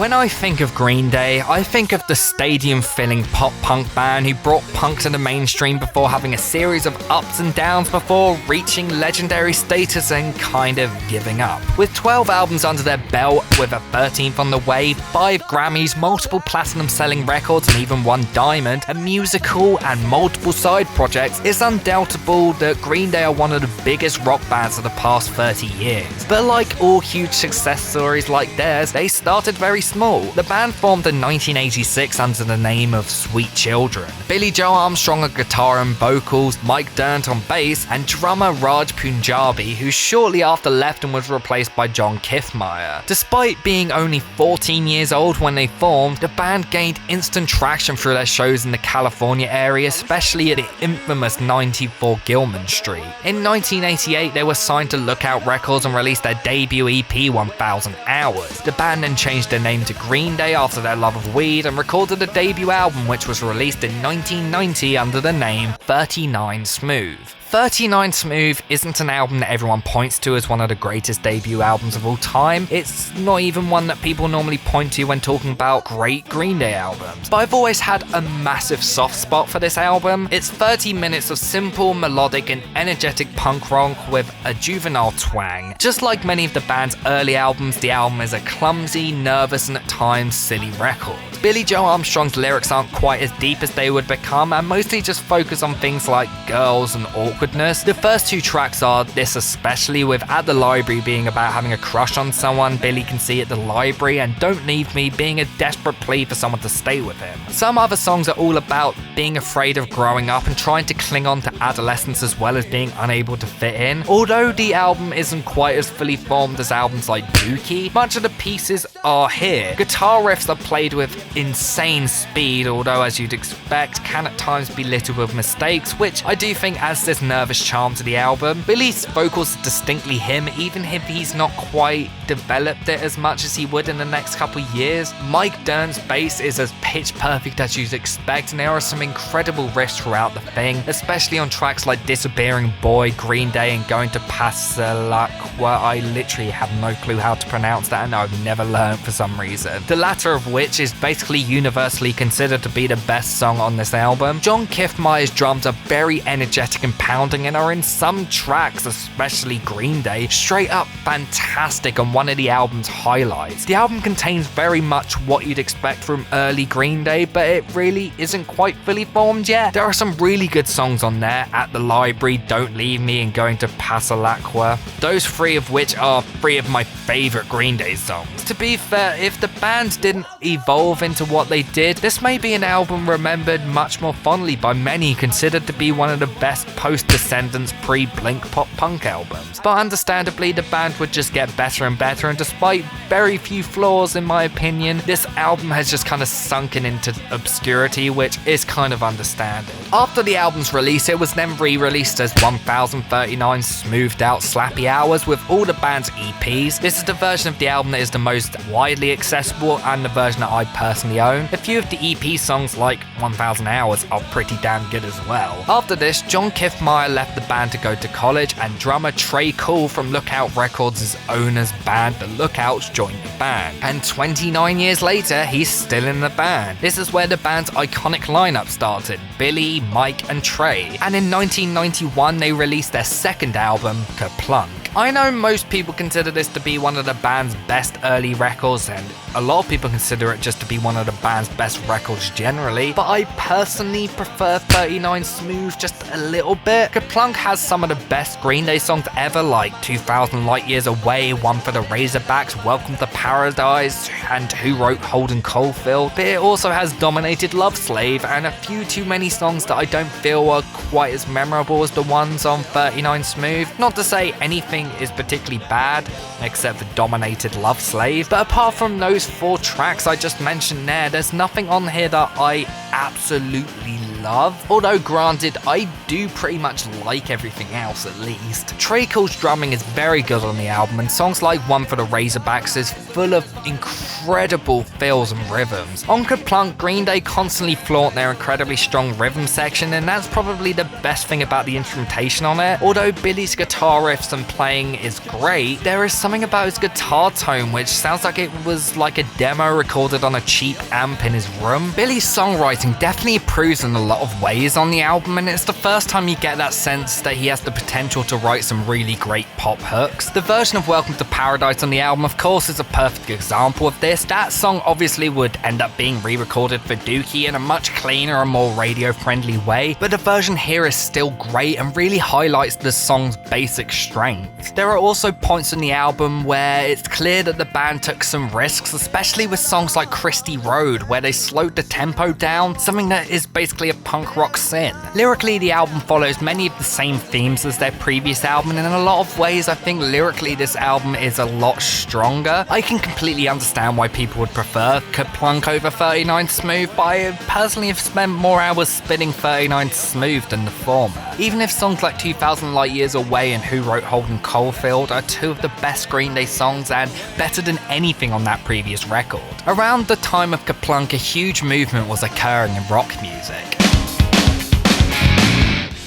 When I think of Green Day, I think of the stadium-filling pop-punk band who brought punk to the mainstream before having a series of ups and downs before reaching legendary status and kind of giving up. With 12 albums under their belt, with a 13th on the way, 5 Grammys, multiple platinum-selling records and even 1 diamond, a musical and multiple side projects, it's undoubtable that Green Day are one of the biggest rock bands of the past 30 years. But like all huge success stories like theirs, they started very small. The band formed in 1986 under the name of Sweet Children. Billy Joe Armstrong on guitar and vocals, Mike Dirnt on bass, and drummer Raj Punjabi, who shortly after left and was replaced by John Kiffmeyer. Despite being only 14 years old when they formed, the band gained instant traction through their shows in the California area, especially at the infamous 94 Gilman Street. In 1988, they were signed to Lookout Records and released their debut EP 1000 Hours. The band then changed their name to Green Day after their love of weed and recorded a debut album which was released in 1990 under the name 39 Smooth. 39 Smooth isn't an album that everyone points to as one of the greatest debut albums of all time. It's not even one that people normally point to when talking about great Green Day albums. But I've always had a massive soft spot for this album. It's 30 minutes of simple, melodic and energetic punk rock with a juvenile twang. Just like many of the band's early albums, the album is a clumsy, nervous and at times silly record. Billy Joe Armstrong's lyrics aren't quite as deep as they would become and mostly just focus on things like girls and awkwardness. The first 2 tracks are this, especially with At the Library being about having a crush on someone Billy can see at the library, and Don't Leave Me being a desperate plea for someone to stay with him. Some other songs are all about being afraid of growing up and trying to cling on to adolescence as well as being unable to fit in. Although the album isn't quite as fully formed as albums like Dookie, much of the pieces are here. Guitar riffs are played with insane speed, although as you'd expect can at times be littered with mistakes, which I do think adds this nervous charm to the album. Billy's vocals are distinctly him, even if he's not quite developed it as much as he would in the next couple years. Mike Dirnt's bass is as pitch perfect as you'd expect, and there are some incredible riffs throughout the thing, especially on tracks like Disappearing Boy, Green Day and Going to Pasalacqua. I literally have no clue how to pronounce that and I've never learned for some reason. The latter of which is basically universally considered to be the best song on this album. John Kiffmeyer's drums are very energetic and pounding and are in some tracks, especially Green Day, straight up fantastic and one of the album's highlights. The album contains very much what you'd expect from early Green Day, but it really isn't quite fully formed yet. There are some really good songs on there, At the Library, Don't Leave Me and Going to Pasalacqua, those 3 of which are 3 of my favourite Green Day songs. To be fair, if the band didn't evolve into what they did, this may be an album remembered much more fondly by many, considered to be one of the best post-Descendants pre-Blink pop-punk albums. But understandably, the band would just get better and better, and despite very few flaws in my opinion, this album has just kind of sunken into obscurity, which is kind of understandable. After the album's release, it was then re-released as 1039 Smoothed Out Slappy Hours with all the band's EPs. This is the version of the album that is the most widely accessible and the version that I personally own. A few of the EP songs like 1000 Hours are pretty damn good as well. After this, John Kiffmeyer left the band to go to college and drummer Trey Cool from Lookout Records' owner's band, The Lookouts, joined the band. And 29 years later, he's still in the band. This is where the band's iconic lineup started, Billy, Mike and Trey. And in 1991, they released their second album, Kerplunk. I know most people consider this to be one of the band's best early records, and a lot of people consider it just to be one of the band's best records generally, but I personally prefer 39 Smooth just a little bit. Kerplunk has some of the best Green Day songs ever, like 2000 Light Years Away, One for the Razorbacks, Welcome to Paradise, and Who Wrote Holden Caulfield, but it also has Dominated Love Slave and a few too many songs that I don't feel are quite as memorable as the ones on 39 Smooth. Not to say anything is particularly bad, except for Dominated Love Slave, but apart from those 4 tracks I just mentioned there's nothing on here that I absolutely love, although granted, I do pretty much like everything else at least. Trey Cool's drumming is very good on the album, and songs like One for the Razorbacks is full of incredible fills and rhythms. On Kerplunk, Green Day constantly flaunt their incredibly strong rhythm section, and that's probably the best thing about the instrumentation on it. Although Billy's guitar riffs and playing is great, there is something about his guitar tone which sounds like it was like a demo recorded on a cheap amp in his room. Billy's songwriting definitely improves in a lot of ways on the album, and it's the first time you get that sense that he has the potential to write some really great pop hooks. The version of Welcome to Paradise on the album, of course, is a perfect example of this. That song obviously would end up being re-recorded for Dookie in a much cleaner and more radio-friendly way, but the version here is still great and really highlights the song's basic strengths. There are also points in the album where it's clear that the band took some risks, especially with songs like Christie Road, where they slowed the tempo down, something that is basically a punk rock sin. Lyrically, the album follows many of the same themes as their previous album, and in a lot of ways I think lyrically this album is a lot stronger. I can completely understand why people would prefer Kerplunk over 39 Smooth, but I personally have spent more hours spinning 39 Smooth than the former. Even if songs like 2000 Light Years Away and Who Wrote Holden Caulfield are two of the best Green Day songs and better than anything on that previous record. Around the time of Kerplunk, a huge movement was occurring in rock music.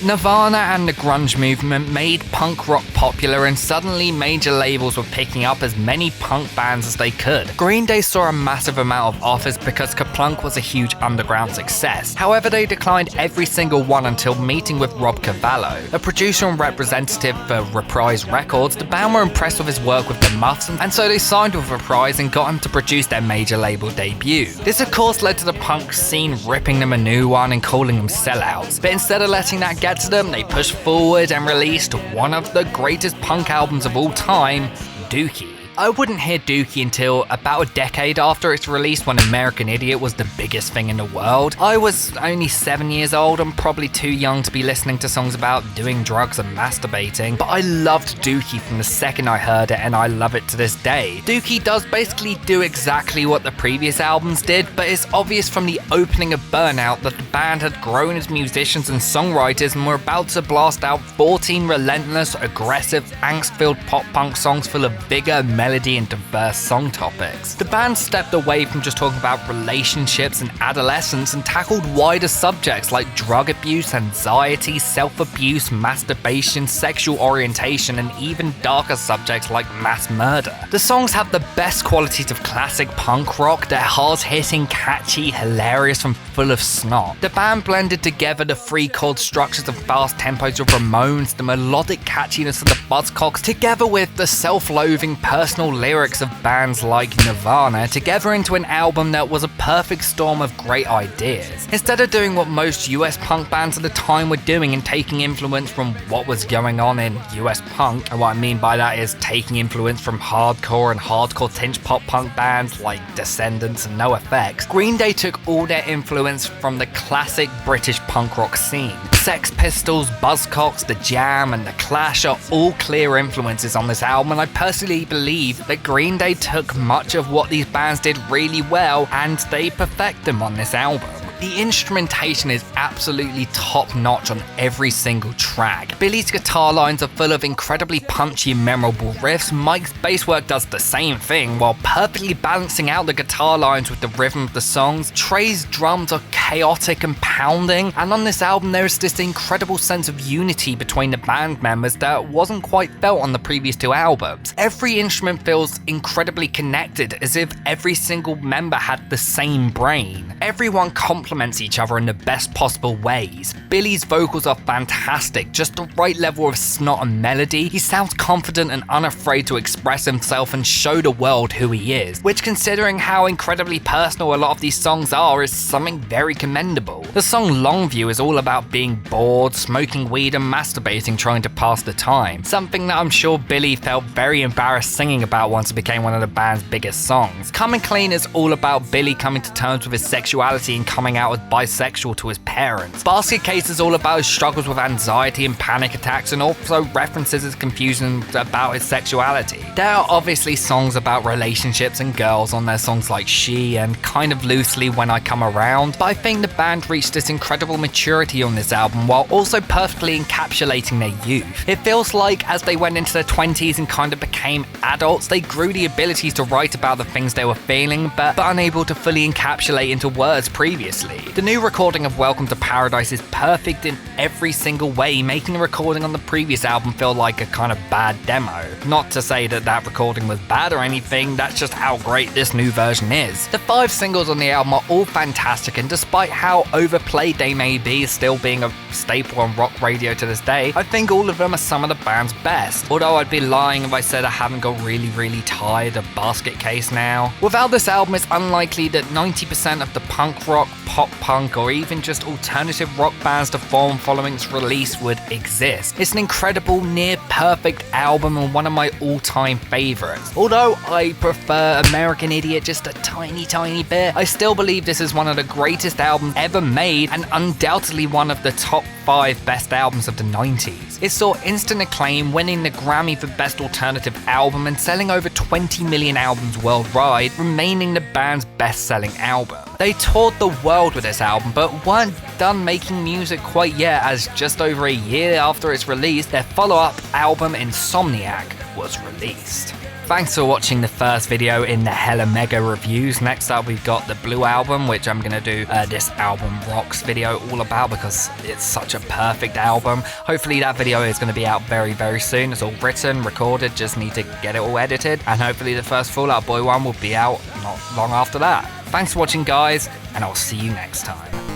Nirvana and the grunge movement made punk rock popular, and suddenly major labels were picking up as many punk bands as they could. Green Day saw a massive amount of offers because Kerplunk was a huge underground success. However, they declined every single one until meeting with Rob Cavallo, a producer and representative for Reprise Records. The band were impressed with his work with the Muffs, and so they signed with Reprise and got him to produce their major label debut. This of course led to the punk scene ripping them a new one and calling them sellouts, but instead of letting that get to them, they pushed forward and released one of the greatest punk albums of all time, Dookie. I wouldn't hear Dookie until about a decade after its release, when American Idiot was the biggest thing in the world. I was only 7 years old and probably too young to be listening to songs about doing drugs and masturbating, but I loved Dookie from the second I heard it, and I love it to this day. Dookie does basically do exactly what the previous albums did, but it's obvious from the opening of Burnout that the band had grown as musicians and songwriters and were about to blast out 14 relentless, aggressive, angst-filled pop-punk songs full of vigor, melody, and diverse song topics. The band stepped away from just talking about relationships and adolescence and tackled wider subjects like drug abuse, anxiety, self-abuse, masturbation, sexual orientation, and even darker subjects like mass murder. The songs have the best qualities of classic punk rock. They're hard-hitting, catchy, hilarious, and full of snot. The band blended together the free chord structures and fast tempos of Ramones, the melodic catchiness of the Buzzcocks, together with the self-loathing personal lyrics of bands like Nirvana, together into an album that was a perfect storm of great ideas. Instead of doing what most US punk bands at the time were doing and taking influence from what was going on in US punk, and what I mean by that is taking influence from hardcore and hardcore tinge pop punk bands like Descendants and NoFX, Green Day took all their influence from the classic British punk rock scene. Sex Pistols, Buzzcocks, The Jam, and The Clash are all clear influences on this album, and I personally believe that Green Day took much of what these bands did really well and they perfect them on this album. The instrumentation is absolutely top-notch on every single track. Billy's guitar lines are full of incredibly punchy and memorable riffs. Mike's bass work does the same thing, while perfectly balancing out the guitar lines with the rhythm of the songs. Trey's drums are chaotic and pounding, and on this album there is this incredible sense of unity between the band members that wasn't quite felt on the previous two albums. Every instrument feels incredibly connected, as if every single member had the same brain. Everyone complements each other in the best possible ways. Billy's vocals are fantastic, just the right level of snot and melody. He sounds confident and unafraid to express himself and show the world who he is, which, considering how incredibly personal a lot of these songs are, is something very commendable. The song Longview is all about being bored, smoking weed, and masturbating trying to pass the time, something that I'm sure Billy felt very embarrassed singing about once it became one of the band's biggest songs. Coming Clean is all about Billy coming to terms with his sexuality and coming out out as bisexual to his parents. Basket Case is all about his struggles with anxiety and panic attacks, and also references his confusion about his sexuality. There are obviously songs about relationships and girls on their songs like She and kind of loosely When I Come Around, but I think the band reached this incredible maturity on this album while also perfectly encapsulating their youth. It feels like as they went into their 20s and kind of became adults, they grew the abilities to write about the things they were feeling, but unable to fully encapsulate into words previously. The new recording of Welcome to Paradise is perfect in every single way, making the recording on the previous album feel like a kind of bad demo. Not to say that that recording was bad or anything, that's just how great this new version is. The 5 singles on the album are all fantastic, and despite how overplayed they may be, still being a staple on rock radio to this day, I think all of them are some of the band's best. Although I'd be lying if I said I haven't got really tired of Basket Case now. Without this album, it's unlikely that 90% of the punk rock, pop punk, or even just alternative rock bands to form following its release would exist. It's an incredible, near perfect album and one of my all-time favorites. Although I prefer American Idiot just a tiny bit, I still believe this is one of the greatest albums ever made and undoubtedly one of the top 5 best albums of the 90s. It saw instant acclaim, winning the Grammy for Best Alternative Album and selling over 20 million albums worldwide, remaining the band's best-selling album. They toured the world with this album, but weren't done making music quite yet, as just over a year after its release, their follow-up album Insomniac was released. Thanks for watching the first video in the Hella Mega Reviews. Next up we've got the Blue Album, which I'm going to do this album rocks video all about because it's such a perfect album. Hopefully that video is going to be out very soon. It's all written, recorded, just need to get it all edited, and hopefully the first Fall Out Boy one will be out not long after that. Thanks for watching guys, and I'll see you next time.